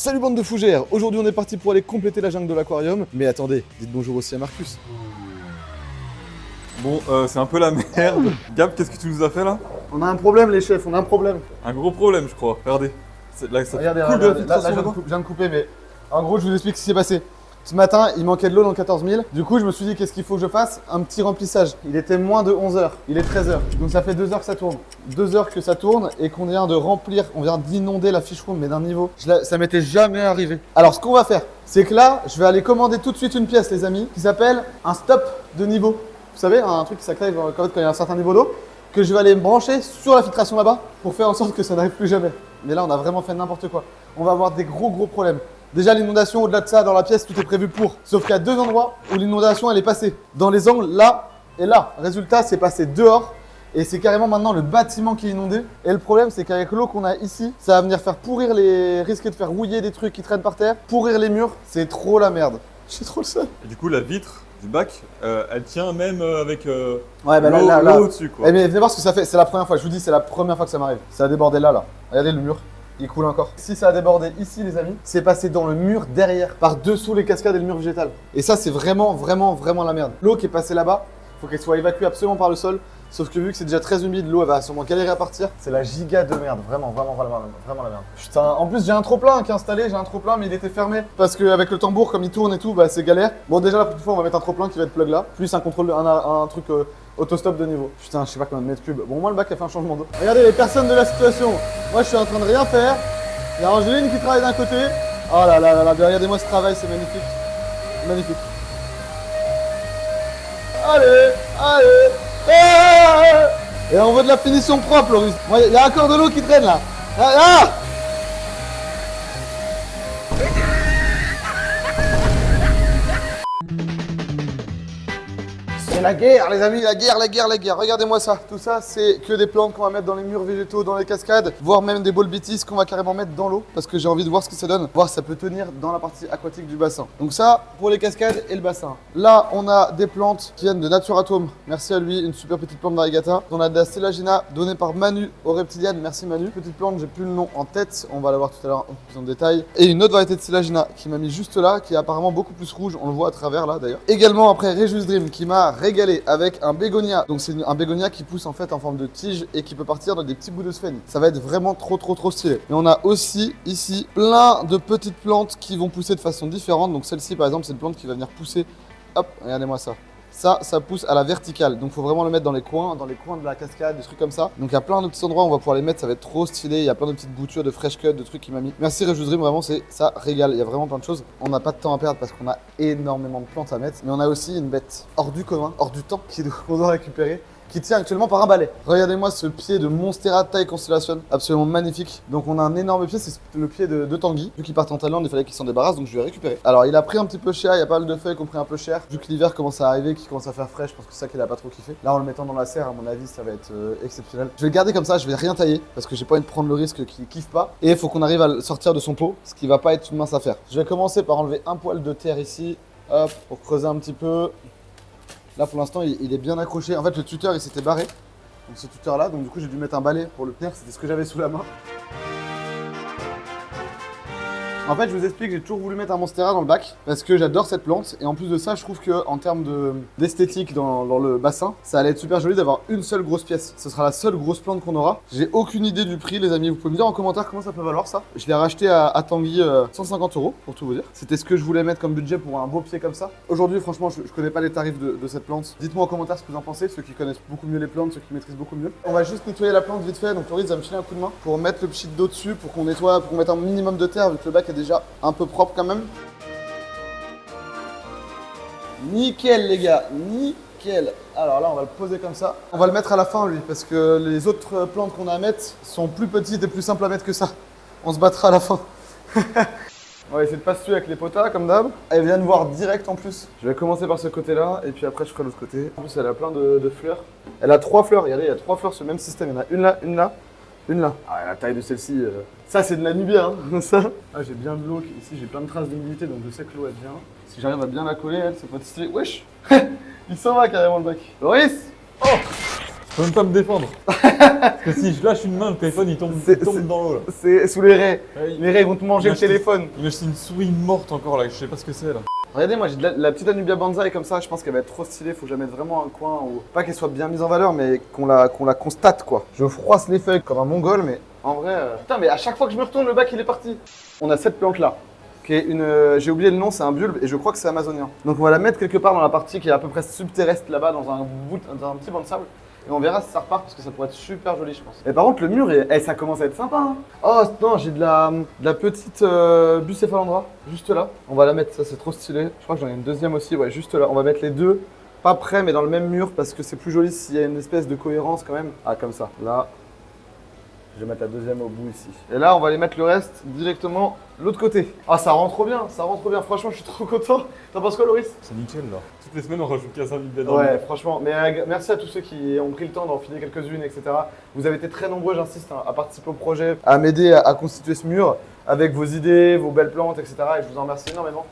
Salut bande de fougères. Aujourd'hui on est parti pour aller compléter la jungle de l'aquarium. Mais attendez, dites bonjour aussi à Marcus. Bon, c'est un peu la merde. Gab, qu'est-ce que tu nous as fait là? On a un problème les chefs, on a un problème. Un gros problème, je crois. Regardez. Là, ça Regardez, coule de la là, filtration je là-bas. viens de couper, mais en gros je vous explique ce qui s'est passé. Ce matin, il manquait de l'eau dans le 14 000. Du coup, je me suis dit, qu'est-ce qu'il faut que je fasse? Un petit remplissage. Il était moins de 11 heures. Il est 13 heures. Donc ça fait 2 heures que ça tourne. 2 heures que ça tourne et qu'on vient de remplir, on vient d'inonder la fish room, mais d'un niveau. Ça m'était jamais arrivé. Alors, ce qu'on va faire, c'est que là, je vais aller commander tout de suite une pièce, les amis, qui s'appelle un stop de niveau. Vous savez, un truc qui s'active quand il y a un certain niveau d'eau, que je vais aller me brancher sur la filtration là-bas pour faire en sorte que ça n'arrive plus jamais. Mais là, on a vraiment fait n'importe quoi. On va avoir des gros problèmes. Déjà, l'inondation, au-delà de ça, dans la pièce, tout est prévu pour. Sauf qu'il y a 2 endroits où l'inondation, elle est passée. Dans les angles, là et là. Résultat, c'est passé dehors. Et c'est carrément maintenant le bâtiment qui est inondé. Et le problème, c'est qu'avec l'eau qu'on a ici, ça va venir faire pourrir risquer de faire rouiller des trucs qui traînent par terre, pourrir les murs. C'est trop la merde. J'ai trop le seum. Et du coup, la vitre du bac, elle tient même avec Ouais, bah l'eau là. au-dessus, quoi. Eh, mais venez voir ce que ça fait. C'est la première fois. Je vous dis, c'est la première fois que ça m'arrive. Ça a débordé là. Regardez le mur. Il coule encore. Si ça a débordé ici, les amis, c'est passé dans le mur derrière, par dessous les cascades et le mur végétal. Et ça, c'est vraiment la merde. L'eau qui est passée là-bas, faut qu'elle soit évacuée absolument par le sol. Sauf que vu que c'est déjà très humide, l'eau elle va sûrement galérer à partir. C'est la giga de merde, vraiment la merde. Putain, en plus j'ai un trop-plein qui est installé, mais il était fermé. Parce qu'avec le tambour, comme il tourne et tout, bah c'est galère. Bon, déjà la prochaine fois, on va mettre un trop-plein qui va être plug là, plus un contrôle, un truc autostop de niveau. Putain, je sais pas combien de mètres cubes. Bon, au moins le bac a fait un changement d'eau. Regardez les personnes de la situation. Moi, je suis en train de rien faire. Il y a Angéline qui travaille d'un côté. Oh là là, regardez-moi ce travail, c'est magnifique. Magnifique. Allez. Et on veut de la finition propre, Loris. Moi, il y a encore de l'eau qui traîne là. Ah C'est la guerre, les amis, la guerre. Regardez-moi ça. Tout ça, c'est que des plantes qu'on va mettre dans les murs végétaux, dans les cascades, voire même des ball beaties qu'on va carrément mettre dans l'eau parce que j'ai envie de voir ce que ça donne, voir si ça peut tenir dans la partie aquatique du bassin. Donc ça, pour les cascades et le bassin. Là, on a des plantes qui viennent de Nature Atome. Merci à lui, une super petite plante variegata. On a de la Sélagina donnée par Manu aux reptiliennes. Merci Manu. Petite plante, j'ai plus le nom en tête. On va la voir tout à l'heure un peu plus en détail. Et une autre variété de Sélagina qui m'a mis juste là, qui est apparemment beaucoup plus rouge. On le voit à travers là d'ailleurs. Également après Regius Dream qui m'a régalé avec un bégonia. Donc c'est un bégonia qui pousse en fait en forme de tige et qui peut partir dans des petits bouts de sphénie. Ça va être vraiment trop stylé. Et on a aussi ici plein de petites plantes qui vont pousser de façon différente. Donc celle-ci par exemple, c'est une plante qui va venir pousser. Hop, regardez-moi ça. Ça pousse à la verticale, donc il faut vraiment le mettre dans les coins de la cascade, des trucs comme ça. Donc il y a plein de petits endroits où on va pouvoir les mettre, ça va être trop stylé. Il y a plein de petites boutures, de fresh cut, de trucs qu'il m'a mis. Merci Regius Dream, vraiment ça régale. Il y a vraiment plein de choses. On n'a pas de temps à perdre parce qu'on a énormément de plantes à mettre, mais on a aussi une bête hors du commun, hors du temps qu'on doit récupérer, qui tient actuellement par un balai. Regardez-moi ce pied de Monstera taille Constellation, absolument magnifique. Donc on a un énorme pied, c'est le pied de Tanguy. Vu qu'il part en Thaïlande, il fallait qu'il s'en débarrasse, donc je vais récupérer. Alors il a pris un petit peu cher, il y a pas mal de feuilles qui ont pris un peu cher. Vu que l'hiver commence à arriver, qu'il commence à faire frais, je pense que c'est ça qu'il a pas trop kiffé. Là en le mettant dans la serre, à mon avis, ça va être exceptionnel. Je vais le garder comme ça, je vais rien tailler, parce que j'ai pas envie de prendre le risque qu'il kiffe pas. Et il faut qu'on arrive à le sortir de son pot, ce qui va pas être une mince affaire. Je vais commencer par enlever un poil de terre ici, hop, pour creuser un petit peu. Là pour l'instant il est bien accroché. En fait le tuteur il s'était barré. Donc ce tuteur là, donc du coup j'ai dû mettre un balai pour le tenir, c'était ce que j'avais sous la main. En fait, je vous explique, j'ai toujours voulu mettre un Monstera dans le bac parce que j'adore cette plante et en plus de ça, je trouve que en termes d'esthétique dans le bassin, ça allait être super joli d'avoir une seule grosse pièce. Ce sera la seule grosse plante qu'on aura. J'ai aucune idée du prix, les amis. Vous pouvez me dire en commentaire comment ça peut valoir ça. Je l'ai racheté à Tanguy 150 € pour tout vous dire. C'était ce que je voulais mettre comme budget pour un beau pied comme ça. Aujourd'hui, franchement, je connais pas les tarifs de cette plante. Dites-moi en commentaire ce que vous en pensez, ceux qui connaissent beaucoup mieux les plantes, ceux qui maîtrisent beaucoup mieux. On va juste nettoyer la plante vite fait. Donc Loris va me filer un coup de main pour mettre le pchit d'eau dessus, pour qu'on nettoie, pour qu'on mette un minimum de terre vu que le bac est déjà un peu propre quand même. Nickel les gars, nickel. Alors là on va le poser comme ça. On va le mettre à la fin lui parce que les autres plantes qu'on a à mettre sont plus petites et plus simples à mettre que ça. On se battra à la fin. On va essayer de pas se tuer avec les potas comme d'hab. Elle vient de voir direct en plus. Je vais commencer par ce côté là et puis après je ferai l'autre côté. En plus elle a plein de fleurs. Elle a 3 fleurs, regardez il y a 3 fleurs sur le même système. Il y en a une là, une là. Une là. Ah, la taille de celle-ci. Ça, c'est de la nubia, hein. Ça. Ah, j'ai bien de l'eau. Ici, j'ai plein de traces d'humidité, donc je sais que l'eau, elle vient. Si j'arrive à bien la coller, elle, ça peut être stylé. Wesh. Il s'en va carrément le bac. Loris. Oh. Faut même pas me défendre. Parce que si je lâche une main, le téléphone il tombe dans l'eau là. C'est sous les raies. Ouais, Les raies vont te manger le téléphone. Il me c'est une souris morte encore là, je sais pas ce que c'est là. Regardez, moi j'ai de la petite Anubia Banzai comme ça, je pense qu'elle va être trop stylée, faut que je la mette vraiment un coin où. Pas qu'elle soit bien mise en valeur, mais qu'on la constate quoi. Je froisse les feuilles comme un mongol, mais en vrai. Putain, mais à chaque fois que je me retourne, le bac il est parti. On a cette plante là, qui est une. J'ai oublié le nom, c'est un bulbe et je crois que c'est amazonien. Donc on va la mettre quelque part dans la partie qui est à peu près subterrestre là-bas, dans un petit banc de sable. Et on verra si ça repart parce que ça pourrait être super joli, je pense. Et par contre, le mur, ça commence à être sympa. Hein. Oh non, j'ai de la petite Bucephalandra, juste là. On va la mettre, ça c'est trop stylé. Je crois que j'en ai une deuxième aussi, ouais, juste là. On va mettre les deux, pas près, mais dans le même mur parce que c'est plus joli s'il y a une espèce de cohérence quand même. Ah, comme ça. Là, je vais mettre la deuxième au bout ici. Et là, on va aller mettre le reste directement de l'autre côté. Ah, ça rend trop bien, ça rend trop bien. Franchement, je suis trop content. T'en penses quoi, Loris? C'est nickel là. Toutes les semaines on rajoute 15 000 dedans. Ouais, franchement. Mais merci à tous ceux qui ont pris le temps d'en filer quelques-unes, etc. Vous avez été très nombreux, j'insiste, hein, à participer au projet, à m'aider à constituer ce mur avec vos idées, vos belles plantes, etc. Et je vous en remercie énormément.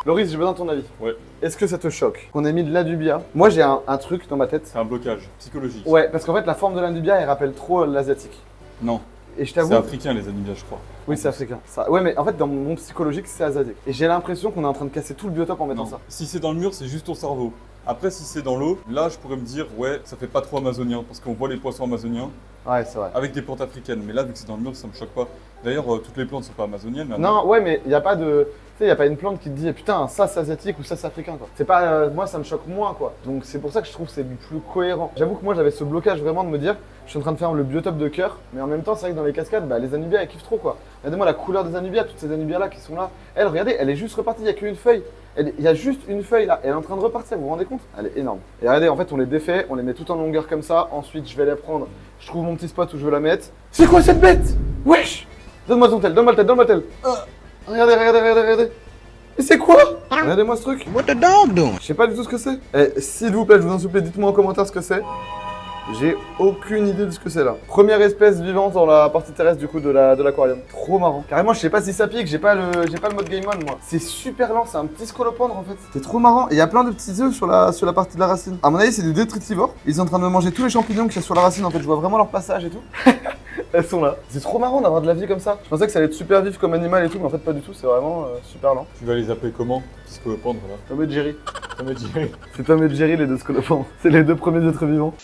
Loris, j'ai besoin de ton avis. Ouais. Est-ce que ça te choque qu'on ait mis de l'Anubia? Moi, j'ai un truc dans ma tête. C'est un blocage psychologique. Ouais, parce qu'en fait, la forme de l'Anubia, elle rappelle trop l'asiatique. Non. Et je t'avoue. C'est africain les Anubias, je crois. Oui, c'est africain. Ça... Ouais, mais en fait, dans mon monde psychologique, c'est asiatique. Et j'ai l'impression qu'on est en train de casser tout le biotope en mettant Non. ça. Si c'est dans le mur, c'est juste ton cerveau. Après, si c'est dans l'eau, là, je pourrais me dire, ouais, ça fait pas trop amazonien, parce qu'on voit les poissons amazoniens Ouais, c'est vrai. avec des plantes africaines. Mais là, vu que c'est dans le mur, ça me choque pas. D'ailleurs, toutes les plantes sont pas amazoniennes. Là, Non, ouais, mais il n'y a pas de. Tu sais, il n'y a pas une plante qui te dit putain, ça c'est asiatique ou ça c'est africain quoi. C'est pas. Moi, ça me choque moins quoi. Donc c'est pour ça que je trouve que c'est plus cohérent. J'avoue que moi j'avais ce blocage vraiment de me dire, je suis en train de faire le biotope de cœur, mais en même temps, c'est vrai que dans les cascades, bah, les Anubias elles kiffent trop quoi. Regardez-moi la couleur des Anubias, toutes ces Anubias là qui sont là. Elle, regardez, elle est juste repartie, il n'y a qu'une feuille. Il y a juste une feuille là, elle est en train de repartir, vous vous rendez compte? Elle est énorme. Et regardez, en fait, on les défait, on les met tout en longueur comme ça. Ensuite, je vais les prendre, je trouve mon petit spot où je veux la mettre. C'est quoi cette bête? Wesh! Donne-moi ton tel, donne-moi le tel, donne-moi le tel. Regardez, regardez, regardez, regardez. Mais c'est quoi? Regardez-moi ce truc. What the dog doing? Je sais pas du tout ce que c'est. Eh, s'il vous plaît, je vous en supplie, dites-moi en commentaire ce que c'est. J'ai aucune idée de ce que c'est là. Première espèce vivante dans la partie terrestre du coup de l'aquarium. Trop marrant. Carrément, je sais pas si ça pique, j'ai pas le mode Game On moi. C'est super lent, c'est un petit scolopendre en fait. C'est trop marrant. Et il y a plein de petits œufs sur la partie de la racine. À mon avis, c'est des détritivores. Ils sont en train de manger tous les champignons qu'il y a sur la racine en fait. Je vois vraiment leur passage et tout. Elles sont là. C'est trop marrant d'avoir de la vie comme ça. Je pensais que ça allait être super vif comme animal et tout, mais en fait pas du tout, c'est vraiment super lent. Tu vas les appeler comment? Scolopendre là. Tom et Jerry. Tom et Jerry. C'est Tom et Jerry les deux scolopendres. C'est les deux premiers êtres vivants.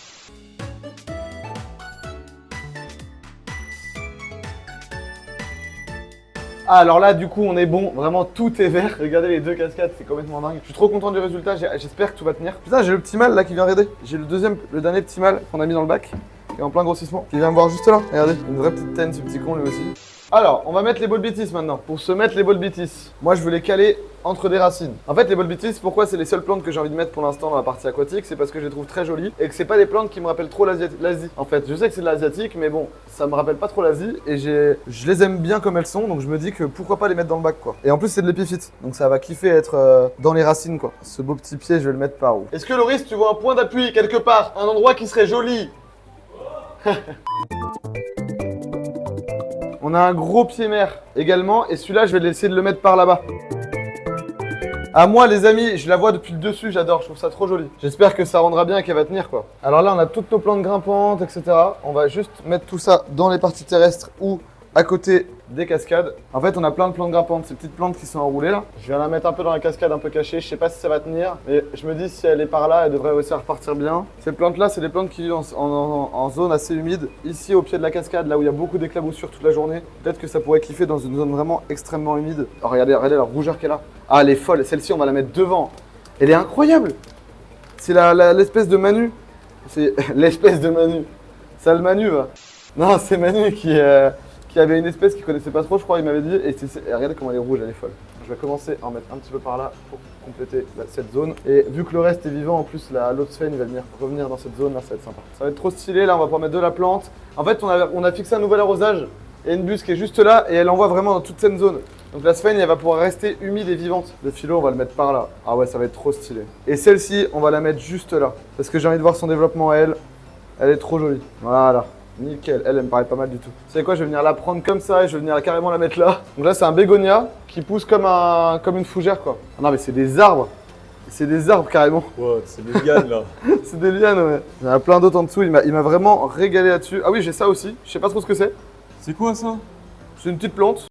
Ah, alors là, du coup, on est bon. Vraiment, tout est vert. Regardez les deux cascades, c'est complètement dingue. Je suis trop content du résultat. J'espère que tout va tenir. Putain, j'ai le petit mâle là qui vient raider. J'ai le dernier petit mâle qu'on a mis dans le bac. Qui est en plein grossissement. Qui vient me voir juste là. Regardez, une vraie petite tenne, ce petit con lui aussi. Alors, on va mettre les bolbitis maintenant. Pour se mettre les bolbitis, moi je veux les caler entre des racines. En fait, les bolbitis, pourquoi c'est les seules plantes que j'ai envie de mettre pour l'instant dans la partie aquatique? C'est parce que je les trouve très jolies et que c'est pas des plantes qui me rappellent trop l'Asie. En fait, je sais que c'est de l'asiatique, mais bon, ça me rappelle pas trop l'Asie et je les aime bien comme elles sont, donc je me dis que pourquoi pas les mettre dans le bac quoi. Et en plus, c'est de l'épiphyte, donc ça va kiffer être dans les racines quoi. Ce beau petit pied, je vais le mettre par où? Est-ce que Loris, tu vois un point d'appui quelque part? Un endroit qui serait joli? On a un gros pied mère également et celui-là je vais essayer de le mettre par là-bas. À moi les amis, je la vois depuis le dessus, j'adore, je trouve ça trop joli. J'espère que ça rendra bien et qu'elle va tenir quoi. Alors là on a toutes nos plantes grimpantes, etc. On va juste mettre tout ça dans les parties terrestres ou à côté des cascades. En fait on a plein de plantes grimpantes, ces petites plantes qui sont enroulées là. Je viens la mettre un peu dans la cascade, un peu cachée, je sais pas si ça va tenir. Mais je me dis si elle est par là, elle devrait aussi repartir bien. Ces plantes là, c'est des plantes qui vivent en zone assez humide. Ici au pied de la cascade, là où il y a beaucoup d'éclaboussures toute la journée. Peut-être que ça pourrait kiffer dans une zone vraiment extrêmement humide. Oh, regardez, regardez la rougeur qu'elle a. Ah elle est folle, celle-ci on va la mettre devant. Elle est incroyable. C'est l'espèce de Manu. C'est l'espèce de Manu. Ça le Manu va. Non c'est Manu qui avait une espèce qu'il connaissait pas trop, je crois, il m'avait dit. Et regardez comment elle est rouge, elle est folle. Je vais commencer à en mettre un petit peu par là pour compléter cette zone. Et vu que le reste est vivant, en plus, l'autre sphène, il va venir revenir dans cette zone là, ça va être sympa. Ça va être trop stylé, là, on va pouvoir mettre de la plante. En fait, on a fixé un nouvel arrosage et une buse qui est juste là et elle envoie vraiment dans toute cette zone. Donc la sphène, elle va pouvoir rester humide et vivante. Le philo, on va le mettre par là. Ah ouais, ça va être trop stylé. Et celle-ci, on va la mettre juste là. Parce que j'ai envie de voir son développement à elle. Elle est trop jolie. Voilà. Nickel, elle me paraît pas mal du tout. Vous savez quoi, je vais venir la prendre comme ça et je vais venir carrément la mettre là. Donc là, c'est un bégonia qui pousse comme une fougère quoi. Ah non mais c'est des arbres. C'est des arbres carrément. Ouais, c'est légal là. C'est des lianes, ouais. Il y en a plein d'autres en dessous. Il m'a vraiment régalé là-dessus. Ah oui, j'ai ça aussi. Je sais pas trop ce que c'est. C'est quoi ça? C'est une petite plante.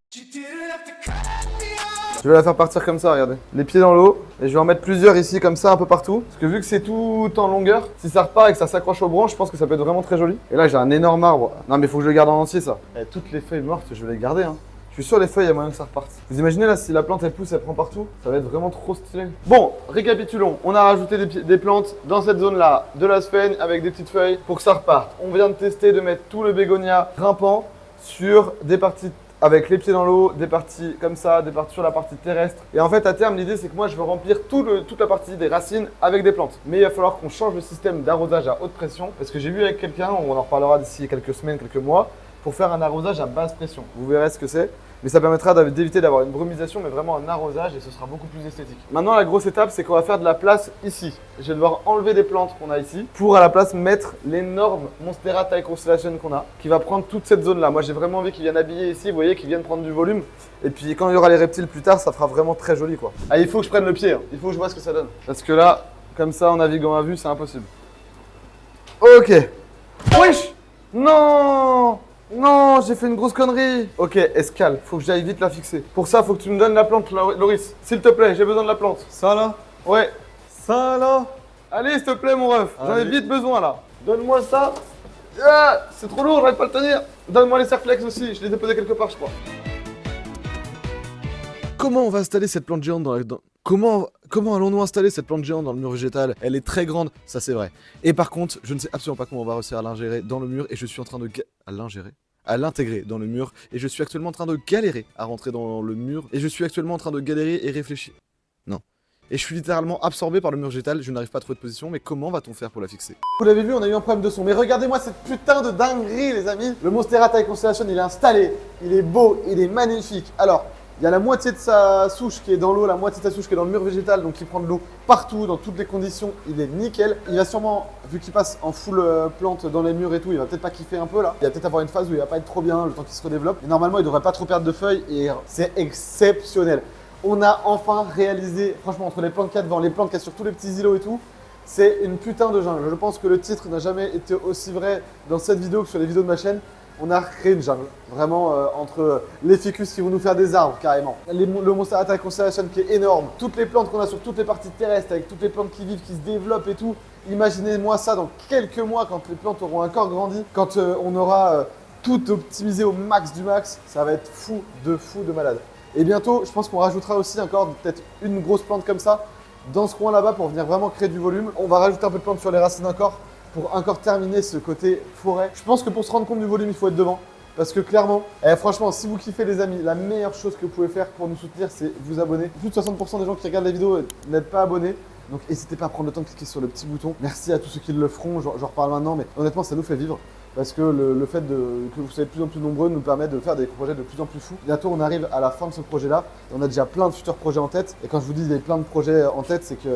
Je vais la faire partir comme ça, regardez. Les pieds dans l'eau. Et je vais en mettre plusieurs ici, comme ça, un peu partout. Parce que vu que c'est tout en longueur, si ça repart et que ça s'accroche aux branches, je pense que ça peut être vraiment très joli. Et là, j'ai un énorme arbre. Non, mais il faut que je le garde en entier, ça. Et toutes les feuilles mortes, je vais les garder, hein. Je suis sûr les feuilles, il y a moyen que ça reparte. Vous imaginez là, si la plante elle pousse, elle prend partout, ça va être vraiment trop stylé. Bon, récapitulons. On a rajouté des plantes dans cette zone-là, de la sphène avec des petites feuilles pour que ça reparte. On vient de tester de mettre tout le bégonia grimpant sur des parties avec les pieds dans l'eau, des parties comme ça, des parties sur la partie terrestre. Et en fait, à terme, l'idée, c'est que moi, je veux remplir toute la partie des racines avec des plantes. Mais il va falloir qu'on change le système d'arrosage à haute pression parce que j'ai vu avec quelqu'un, on en reparlera d'ici quelques semaines, quelques mois, pour faire un arrosage à basse pression. Vous verrez ce que c'est. Mais ça permettra d'éviter d'avoir une brumisation, mais vraiment un arrosage et ce sera beaucoup plus esthétique. Maintenant, la grosse étape, c'est qu'on va faire de la place ici. Je vais devoir enlever des plantes qu'on a ici pour à la place mettre l'énorme Monstera Thai Constellation qu'on a, qui va prendre toute cette zone-là. Moi, j'ai vraiment envie qu'ils viennent habiller ici, vous voyez, qu'ils viennent prendre du volume. Et puis, quand il y aura les reptiles plus tard, ça fera vraiment très joli, quoi. Ah, il faut que je prenne le pied, hein. Il faut que je vois ce que ça donne. Parce que là, comme ça, en naviguant à vue, c'est impossible. Ok. Wesh! Non! Non, j'ai fait une grosse connerie. Ok, escale, faut que j'aille vite la fixer. Pour ça, faut que tu me donnes la plante, Loris. S'il te plaît, j'ai besoin de la plante. Ça là? Ouais. Ça là? Allez, s'il te plaît, mon ref. J'en ai Allez. vite besoin là. Donne-moi ça. Ah, c'est trop lourd, j'arrive pas à le tenir. Donne-moi les serflex aussi, je les ai posés quelque part, je crois. Comment on va installer cette plante géante Comment allons-nous installer cette plante géante dans le mur végétal? Elle est très grande, ça c'est vrai. Et par contre, je ne sais absolument pas comment on va réussir à l'ingérer dans le mur et je suis en train de à l'intégrer dans le mur et je suis actuellement en train de galérer à rentrer dans le mur et je suis actuellement en train de galérer et réfléchir. Non. Et je suis littéralement absorbé par le mur végétal, je n'arrive pas à trouver de position, mais comment va-t-on faire pour la fixer? Vous l'avez vu, on a eu un problème de son, mais regardez-moi cette putain de dinguerie les amis. Le Monstera Thai Constellation, il est installé, il est beau, il est magnifique. Alors, il y a la moitié de sa souche qui est dans l'eau, la moitié de sa souche qui est dans le mur végétal, donc il prend de l'eau partout, dans toutes les conditions, il est nickel. Il va sûrement, vu qu'il passe en full plante dans les murs et tout, il va peut-être pas kiffer un peu là. Il va peut-être avoir une phase où il va pas être trop bien, le temps qu'il se redéveloppe. Et normalement, il devrait pas trop perdre de feuilles et c'est exceptionnel. On a enfin réalisé, franchement, entre les plantes qu'il y a devant, les plantes qu'il y a sur tous les petits îlots et tout, c'est une putain de jungle. Je pense que le titre n'a jamais été aussi vrai dans cette vidéo que sur les vidéos de ma chaîne. On a créé une jungle, vraiment entre les ficus qui vont nous faire des arbres carrément, le Monstera Thai Constellation qui est énorme, toutes les plantes qu'on a sur toutes les parties terrestres avec toutes les plantes qui vivent, qui se développent et tout. Imaginez-moi ça dans quelques mois quand les plantes auront encore grandi, quand on aura tout optimisé au max du max, ça va être fou de malade. Et bientôt, je pense qu'on rajoutera aussi encore peut-être une grosse plante comme ça dans ce coin là-bas pour venir vraiment créer du volume. On va rajouter un peu de plantes sur les racines encore pour encore terminer ce côté forêt. Je pense que pour se rendre compte du volume, il faut être devant. Parce que clairement, franchement, si vous kiffez les amis, la meilleure chose que vous pouvez faire pour nous soutenir, c'est vous abonner. Plus de 60% des gens qui regardent la vidéo n'êtes pas abonnés. Donc n'hésitez pas à prendre le temps de cliquer sur le petit bouton. Merci à tous ceux qui le feront, j'en reparle maintenant, mais honnêtement, ça nous fait vivre. Parce que le fait que vous soyez de plus en plus nombreux nous permet de faire des projets de plus en plus fous. Bientôt, on arrive à la fin de ce projet-là. On a déjà plein de futurs projets en tête. Et quand je vous dis qu'il y a plein de projets en tête, c'est qu'il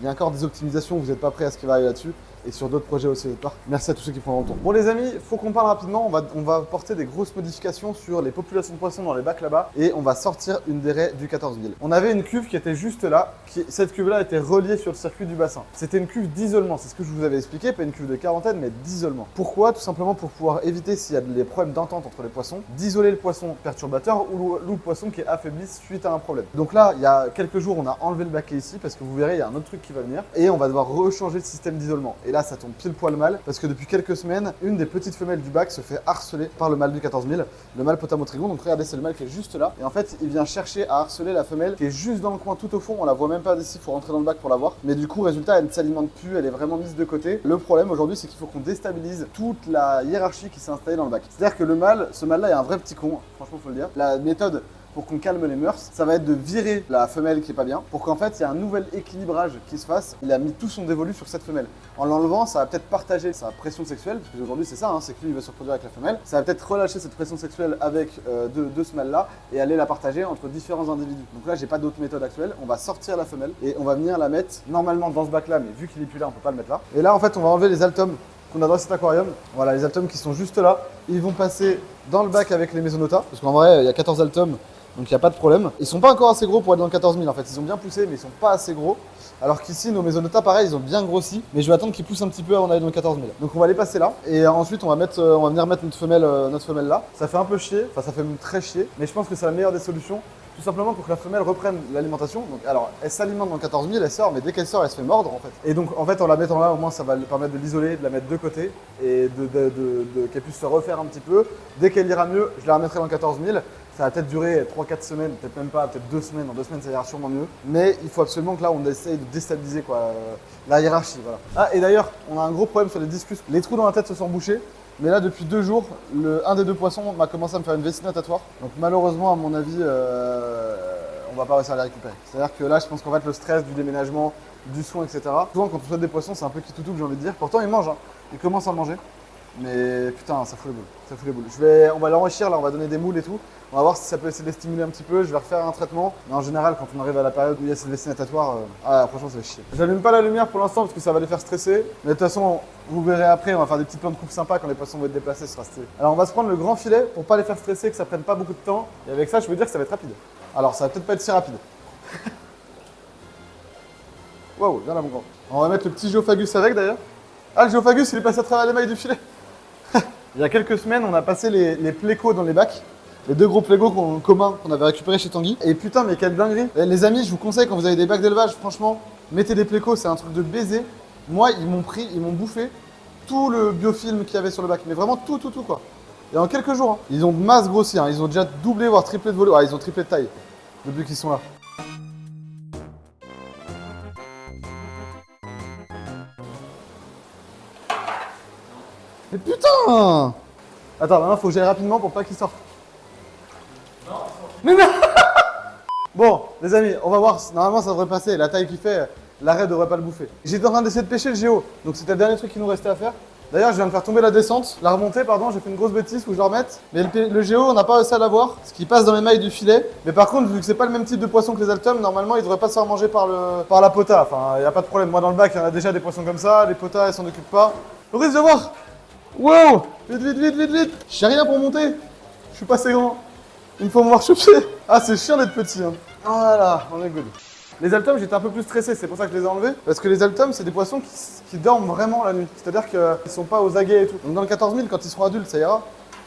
y a encore des optimisations, vous n'êtes pas prêts à ce qui va arriver là-dessus. Et sur d'autres projets aussi d'autre part. Merci à tous ceux qui prendront le temps. Bon les amis, il faut qu'on parle rapidement. On va porter des grosses modifications sur les populations de poissons dans les bacs là-bas. Et on va sortir une des raies du 14 000. On avait une cuve qui était juste là. Cette cuve-là était reliée sur le circuit du bassin. C'était une cuve d'isolement. C'est ce que je vous avais expliqué. Pas une cuve de quarantaine, mais d'isolement. Pourquoi? Tout simplement pour pouvoir éviter, s'il y a des problèmes d'entente entre les poissons, d'isoler le poisson perturbateur ou le poisson qui est affaibli suite à un problème. Donc là, il y a quelques jours, on a enlevé le baquet ici parce que vous verrez, il y a un autre truc qui va venir. Et on va devoir rechanger le système d'isolement. Et là, ça tombe pile poil mal parce que depuis quelques semaines, une des petites femelles du bac se fait harceler par le mâle du 14 000, le mâle Potamotrigon. Donc regardez, c'est le mâle qui est juste là. Et en fait, il vient chercher à harceler la femelle qui est juste dans le coin tout au fond. On la voit même pas d'ici, il faut rentrer dans le bac pour la voir. Mais du coup, résultat, elle ne s'alimente plus, elle est vraiment mise de côté. Le problème aujourd'hui, c'est qu'il faut qu'on déstabilise toute la hiérarchie qui s'est installée dans le bac. C'est-à-dire que ce mâle-là est un vrai petit con, franchement, faut le dire. La méthode pour qu'on calme les mœurs, ça va être de virer la femelle qui est pas bien pour qu'en fait il y ait un nouvel équilibrage qui se fasse. Il a mis tout son dévolu sur cette femelle. En l'enlevant, ça va peut-être partager sa pression sexuelle, parce qu'aujourd'hui c'est ça, hein, c'est que lui il va se reproduire avec la femelle. Ça va peut-être relâcher cette pression sexuelle avec de ce mâle-là et aller la partager entre différents individus. Donc là j'ai pas d'autre méthode actuelle, on va sortir la femelle et on va venir la mettre normalement dans ce bac-là, mais vu qu'il est plus là, on peut pas le mettre là. Et là en fait on va enlever les altomes qu'on a dans cet aquarium. Voilà, les altomes qui sont juste là, ils vont passer dans le bac avec les Mesonota, parce qu'en vrai il y a 14 altomes. Donc il n'y a pas de problème. Ils sont pas encore assez gros pour être dans le 14 000 en fait. Ils ont bien poussé, mais ils sont pas assez gros. Alors qu'ici, nos Maisonetta, pareil, ils ont bien grossi. Mais je vais attendre qu'ils poussent un petit peu avant d'aller dans le 14 000. Donc on va les passer là. Et ensuite, on va venir mettre notre femelle là. Ça fait un peu chier. Enfin, ça fait même très chier. Mais je pense que c'est la meilleure des solutions. Tout simplement pour que la femelle reprenne l'alimentation. Donc, alors, elle s'alimente dans le 14 000, elle sort, mais dès qu'elle sort, elle se fait mordre en fait. Et donc, en fait, en la mettant là, au moins, ça va lui permettre de l'isoler, de la mettre de côté et qu'elle puisse se refaire un petit peu. Dès qu'elle ira mieux, je la remettrai dans le 14 000. Ça va peut-être durer 3-4 semaines, peut-être même pas, peut-être 2 semaines. En 2 semaines, ça ira sûrement mieux. Mais il faut absolument que là, on essaye de déstabiliser quoi, la hiérarchie. Voilà. Ah, et d'ailleurs, on a un gros problème sur les discus. Les trous dans la tête se sont bouchés. Mais là, depuis 2 jours, un des 2 poissons m'a commencé à me faire une vessie natatoire. Donc malheureusement, à mon avis, on va pas réussir à les récupérer. C'est-à-dire que là, je pense qu'en fait, le stress du déménagement, du soin, etc. Souvent, quand on souhaite des poissons, c'est un peu qui toutou que j'ai envie de dire. Pourtant, ils mangent, hein. Ils commencent à manger. Mais putain, ça fout les boules. Ça fout les boules. On va l'enrichir, là, on va donner des moules et tout. On va voir si ça peut essayer de les stimuler un petit peu. Je vais refaire un traitement. Mais en général, quand on arrive à la période où il y a cette vessie natatoire, franchement, ça fait chier. J'allume pas la lumière pour l'instant parce que ça va les faire stresser. Mais de toute façon, vous verrez après, on va faire des petits plans de coupe sympas quand les poissons vont être déplacés, ce sera stylé. Alors, on va se prendre le grand filet pour pas les faire stresser, que ça prenne pas beaucoup de temps. Et avec ça, je veux dire que ça va être rapide. Alors, ça va peut-être pas être si rapide. Waouh, viens là, mon grand. On va mettre le petit Géophagus avec d'ailleurs. Ah, le Géophagus, il est passé à travers les mailles du filet. Il y a quelques semaines, on a passé les plécos dans les bacs. Les 2 gros plécos communs qu'on avait récupérés chez Tanguy. Et putain, mais quelle dinguerie. Les amis, je vous conseille, quand vous avez des bacs d'élevage, franchement, mettez des plécos, c'est un truc de baiser. Moi, ils m'ont bouffé tout le biofilm qu'il y avait sur le bac. Mais vraiment tout quoi. Et en quelques jours, hein. Ils ont de masse grossi, hein. Ils ont déjà doublé, voire triplé de volume. Ah, ils ont triplé de taille depuis qu'ils sont là. Mais putain! Attends, maintenant faut que j'aille rapidement pour pas qu'il sorte. Non, mais non. Bon, les amis, on va voir. Normalement, ça devrait passer. La taille qu'il fait, l'arrêt devrait pas le bouffer. J'étais en train d'essayer de pêcher le géo. Donc c'était le dernier truc qui nous restait à faire. D'ailleurs, je viens de faire tomber la descente, la remontée, pardon. J'ai fait une grosse bêtise, faut que je le remette. Mais le géo, on n'a pas réussi à l'avoir. Ce qui passe dans les mailles du filet. Mais par contre, vu que c'est pas le même type de poisson que les altum, normalement, il devrait pas se faire manger par la pota. Enfin, il n'y a pas de problème. Moi, dans le bac, il y en a déjà des poissons comme ça. Les potas, elles s'en occupent pas. Loris, viens voir! Wow! Vite! J'ai rien pour monter! Je suis pas assez grand. Il me faut me voir choper. Ah, c'est chiant d'être petit, hein. Voilà, on est good. Les altum, j'étais un peu plus stressé, c'est pour ça que je les ai enlevés. Parce que les altum, c'est des poissons qui dorment vraiment la nuit. C'est-à-dire qu'ils sont pas aux aguets et tout. Donc dans le 14 000, quand ils seront adultes, ça ira.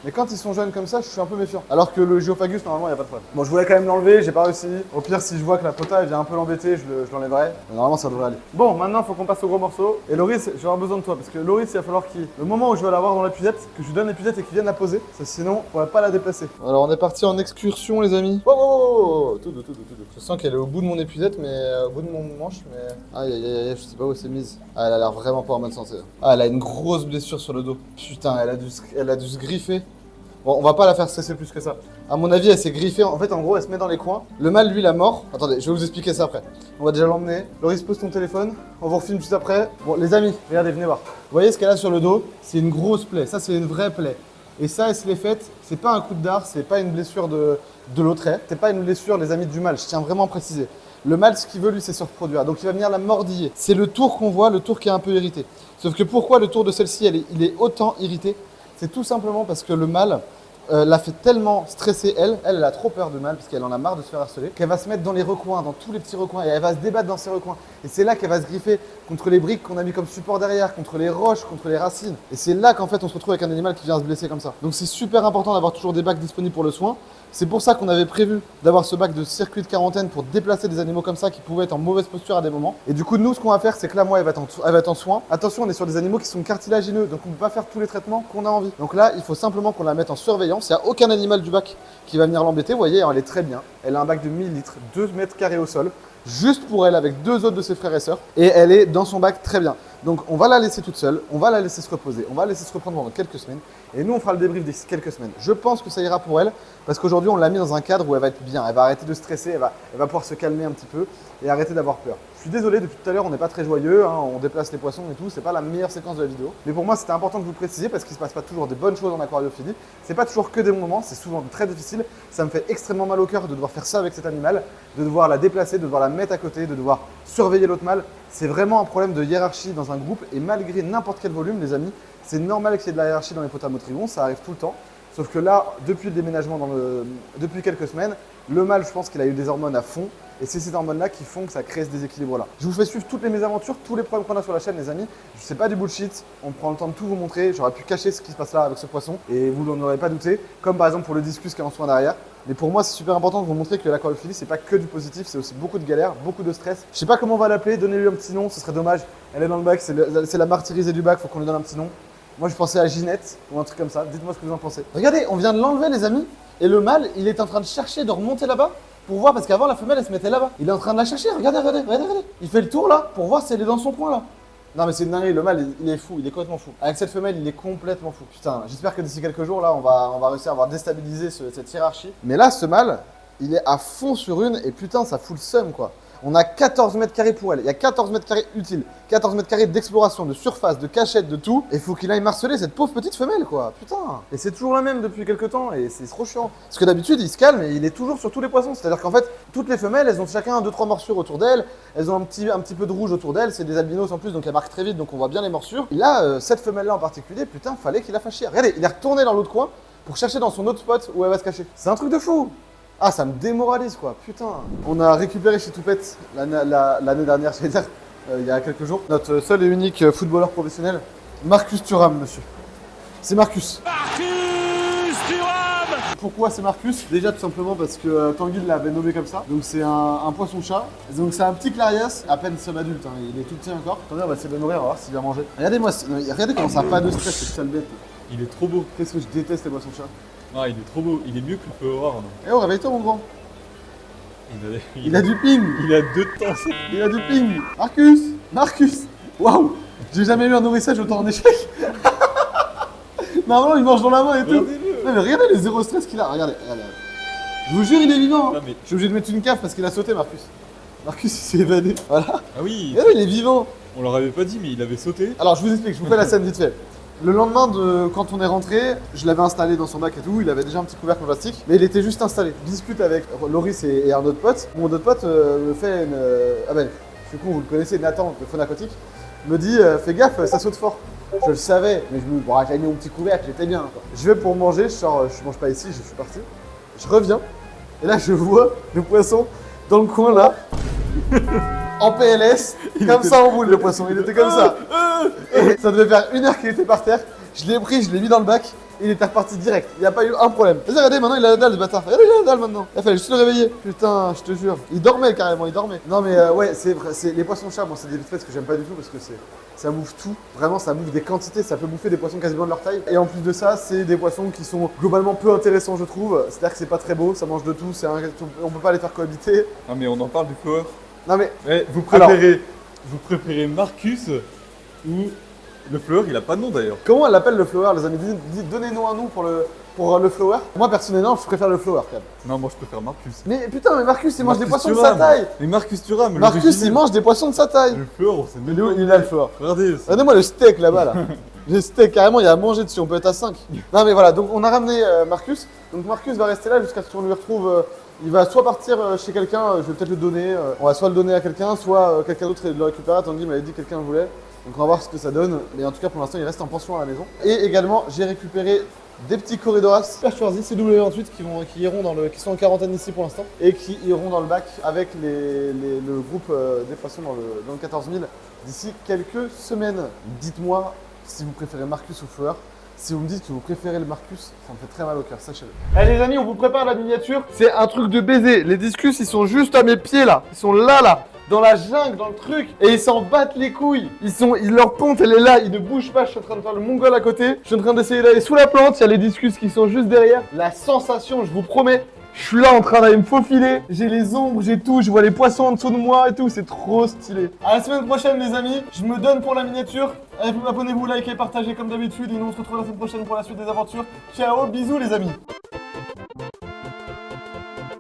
Mais quand ils sont jeunes comme ça, je suis un peu méfiant. Alors que le Géophagus, normalement, il n'y a pas de problème. Bon, je voulais quand même l'enlever, j'ai pas réussi. Au pire, si je vois que la pota elle vient un peu l'embêter, je l'enlèverai. Mais normalement, ça devrait aller. Bon, maintenant, il faut qu'on passe au gros morceau. Et Loris, je vais avoir besoin de toi. Parce que Loris, il va falloir le moment où je vais l'avoir dans l'épuisette, que je lui donne l'épuisette et qu'il vienne la poser. Sinon, on va pas la déplacer. Alors, on est parti en excursion, les amis. Oh, tout doux. Je sens qu'elle est au bout de mon épuisette, mais au bout de mon manche. Mais aïe, je sais pas où c'est mise. Ah, elle a l'air vraiment pas en bonne santé. Ah, elle a une grosse blessure sur le dos. Putain, elle a dû se griffer. Bon, on va pas la faire stresser plus que ça. À mon avis, elle s'est griffée. En fait, en gros, elle se met dans les coins. Le mâle, lui, la mort. Attendez, je vais vous expliquer ça après. On va déjà l'emmener. Loris, pose ton téléphone. On vous refilme juste après. Bon, les amis, regardez, venez voir. Vous voyez ce qu'elle a sur le dos? C'est une grosse plaie. Ça, c'est une vraie plaie. Et ça, elle se l'est faite. C'est pas un coup de dard. C'est pas une blessure de l'autre trait. C'est pas une blessure, les amis, du mâle. Je tiens vraiment à préciser. Le mâle, ce qu'il veut, lui, c'est se reproduire. Donc, il va venir la mordiller. C'est le tour qu'on voit, le tour qui est un peu irrité. Sauf que pourquoi le tour de celle-ci, il est autant irrité? C'est tout simplement parce que le mâle l'a fait tellement stresser elle a trop peur de mâle parce qu'elle en a marre de se faire harceler, qu'elle va se mettre dans les recoins, dans tous les petits recoins et elle va se débattre dans ces recoins. Et c'est là qu'elle va se griffer contre les briques qu'on a mis comme support derrière, contre les roches, contre les racines. Et c'est là qu'en fait on se retrouve avec un animal qui vient se blesser comme ça. Donc c'est super important d'avoir toujours des bacs disponibles pour le soin. C'est pour ça qu'on avait prévu d'avoir ce bac de circuit de quarantaine pour déplacer des animaux comme ça qui pouvaient être en mauvaise posture à des moments. Et du coup, nous, ce qu'on va faire, c'est que là, moi, elle va être en soin. Attention, on est sur des animaux qui sont cartilagineux, donc on ne peut pas faire tous les traitements qu'on a envie. Donc là, il faut simplement qu'on la mette en surveillance. Il n'y a aucun animal du bac qui va venir l'embêter. Vous voyez, elle est très bien. Elle a un bac de 1000 litres, 2 mètres carrés au sol, juste pour elle avec 2 autres de ses frères et sœurs. Et elle est dans son bac très bien. Donc on va la laisser toute seule, on va la laisser se reposer, on va la laisser se reprendre pendant quelques semaines. Et nous, on fera le débrief d'ici quelques semaines. Je pense que ça ira pour elle, parce qu'aujourd'hui, on l'a mis dans un cadre où elle va être bien. Elle va arrêter de stresser, elle va pouvoir se calmer un petit peu et arrêter d'avoir peur. Je suis désolé, depuis tout à l'heure, on n'est pas très joyeux, hein, on déplace les poissons et tout. C'est pas la meilleure séquence de la vidéo. Mais pour moi, c'était important de vous le préciser parce qu'il se passe pas toujours des bonnes choses en aquariophilie. C'est pas toujours que des bons moments, c'est souvent très difficile. Ça me fait extrêmement mal au cœur de devoir faire ça avec cet animal, de devoir la déplacer, de devoir la mettre à côté, de devoir surveiller l'autre mâle. C'est vraiment un problème de hiérarchie dans un groupe et malgré n'importe quel volume, les amis, c'est normal qu'il y ait de la hiérarchie dans les potamotrigons, ça arrive tout le temps. Sauf que là, depuis le déménagement, depuis quelques semaines, Le mâle, je pense qu'il a eu des hormones à fond. Et c'est ces hormones-là qui font que ça crée ce déséquilibre-là. Je vous fais suivre toutes les mésaventures, tous les problèmes qu'on a sur la chaîne, les amis. C'est pas du bullshit, on prend le temps de tout vous montrer. J'aurais pu cacher ce qui se passe là avec ce poisson et vous n'en aurez pas douté. Comme par exemple pour le discus qui est en soin derrière. Mais pour moi, c'est super important de vous montrer que l'aquariophilie, c'est pas que du positif, c'est aussi beaucoup de galères, beaucoup de stress. Je sais pas comment on va l'appeler, donnez-lui un petit nom, ce serait dommage. Elle est dans le bac, c'est la martyrisée du bac, faut qu'on lui donne un petit nom. Moi, je pensais à Ginette ou un truc comme ça. Dites-moi ce que vous en pensez. Regardez, on vient de l'enlever, les amis. Et le mâle, il est en train de chercher de remonter là-bas pour voir, parce qu'avant, la femelle, elle se mettait là-bas. Il est en train de la chercher. Regardez. Il fait le tour là pour voir si elle est dans son coin là. Non, mais c'est une dinguerie. Le mâle, il est fou. Il est complètement fou. Avec cette femelle, il est complètement fou. Putain, j'espère que d'ici quelques jours là, on va réussir à avoir déstabilisé cette hiérarchie. Mais là, ce mâle, il est à fond sur une et putain, ça fout le seum quoi. On a 14 mètres carrés pour elle. Il y a 14 mètres carrés utiles. 14 mètres carrés d'exploration, de surface, de cachette, de tout. Et il faut qu'il aille marceler cette pauvre petite femelle, quoi. Putain. Et c'est toujours la même depuis quelques temps. Et c'est trop chiant. Parce que d'habitude, il se calme et il est toujours sur tous les poissons. C'est-à-dire qu'en fait, toutes les femelles, elles ont chacun 2-3 morsures autour d'elles. Elles ont un petit peu de rouge autour d'elles. C'est des albinos en plus, donc elles marquent très vite. Donc on voit bien les morsures. Et là, cette femelle-là en particulier, putain, fallait qu'il la fasse chier. Regardez, il est retourné dans l'autre coin pour chercher dans son autre spot où elle va se cacher. C'est un truc de fou. Ah, ça me démoralise quoi, putain. On a récupéré chez Toupette l'année dernière, je vais dire, il y a quelques jours, notre seul et unique footballeur professionnel, Marcus Thuram, monsieur. C'est Marcus. Marcus Thuram. Pourquoi c'est Marcus? Déjà tout simplement parce que Tanguy l'avait nommé comme ça. Donc c'est un poisson-chat. Donc c'est un petit clarias, à peine somme adulte, hein. Il est tout petit encore. Attendez, on va essayer de le nourrir, on va voir s'il va manger. Regardez-moi, regardez comment ça a pas de stress, cette sale bête. Il est trop beau. Qu'est-ce que je déteste les poissons-chats. Ah, il est trop beau. Il est mieux que le Flower. Eh oh, réveille-toi mon grand. Il a du ping. Il a 2 temps. Il a du ping. Marcus. Waouh. J'ai jamais eu un nourrissage autant en échec. Normalement, il mange dans la main et tout. Non, mais regardez le zéro stress qu'il a. Regardez. Je vous jure, il est vivant. Hein. Mais... Je suis obligé de mettre une cave parce qu'il a sauté, Marcus. Marcus, il s'est évadé. Voilà. Ah oui. Regardez, il est vivant. On leur avait pas dit, mais il avait sauté. Alors, je vous explique. Je vous fais la scène vite fait. Le lendemain quand on est rentré, je l'avais installé dans son bac et tout, il avait déjà un petit couvercle en plastique, mais il était juste installé. Je discute avec Loris et un autre pote. Mon autre pote me fait une... Ah ben, je suis con, vous le connaissez, Nathan, de Faune Aquatique, me dit fais gaffe, ça saute fort. Je le savais, mais j'avais mis mon petit couvercle, j'étais bien. Quoi. Je vais pour manger, je mange pas ici, je suis parti. Je reviens, et là je vois le poisson dans le coin là. En PLS, comme ça en boule le poisson, il était comme ça. Et ça devait faire 1 heure qu'il était par terre. Je l'ai pris, je l'ai mis dans le bac, il était reparti direct. Il n'y a pas eu un problème. Vas-y, regardez, maintenant il a la dalle, ce bâtard. Regardez, il a la dalle maintenant. Il fallait juste le réveiller. Putain, je te jure. Il dormait carrément, il dormait. Non, mais ouais, c'est les poissons-chats, bon, c'est des espèces que j'aime pas du tout parce que ça bouffe tout. Vraiment, ça bouffe des quantités, ça peut bouffer des poissons quasiment de leur taille. Et en plus de ça, c'est des poissons qui sont globalement peu intéressants, je trouve. C'est-à-dire que c'est pas très beau, ça mange de tout, on peut pas les faire cohabiter. Ah, mais on en parle du Flower. Non, mais. Vous préférez Marcus ou le Flower? Il a pas de nom d'ailleurs. Comment elle l'appelle le Flower, les amis? Donnez-nous un nom pour le Flower. Moi, personnellement, je préfère le Flower quand même. Non, moi je préfère Marcus. Mais putain, mais Marcus, il mange des poissons de sa taille. Mais Marcus Thuram, Marcus, il mange des poissons de sa taille. Le Flower, c'est Mais il a le Flower. Regardez-moi le steak là-bas là. Le steak, carrément, il y a à manger dessus, on peut être à 5. Non, mais voilà, donc on a ramené Marcus. Donc Marcus va rester là jusqu'à ce qu'on lui retrouve. Il va soit partir chez quelqu'un, je vais peut-être le donner. On va soit le donner à quelqu'un, soit quelqu'un d'autre le récupérer. Tanguy m'avait dit que quelqu'un le voulait. Donc on va voir ce que ça donne. Mais en tout cas, pour l'instant, il reste en pension à la maison. Et également, j'ai récupéré des petits corridoras Perchoisis, c'est W28 qui sont en quarantaine ici pour l'instant et qui iront dans le bac avec le groupe des poissons dans le 14 000 d'ici quelques semaines. Dites-moi si vous préférez Marcus ou Flower. Si vous me dites que vous préférez le Marcus, ça me fait très mal au cœur, sachez-le. Allez les amis, on vous prépare la miniature. C'est un truc de baiser. Les discus, ils sont juste à mes pieds là. Ils sont là. Dans la jungle, dans le truc. Et ils s'en battent les couilles. Leur ponte, elle est là. Ils ne bougent pas. Je suis en train de faire le mongol à côté. Je suis en train d'essayer d'aller sous la plante. Il y a les discus qui sont juste derrière. La sensation, je vous promets. Je suis là en train d'aller me faufiler. J'ai les ombres, j'ai tout. Je vois les poissons en dessous de moi et tout. C'est trop stylé. À la semaine prochaine, les amis. Je me donne pour la miniature. Abonnez-vous, likez, partagez comme d'habitude. Et nous on se retrouve la semaine prochaine pour la suite des aventures. Ciao, bisous les amis.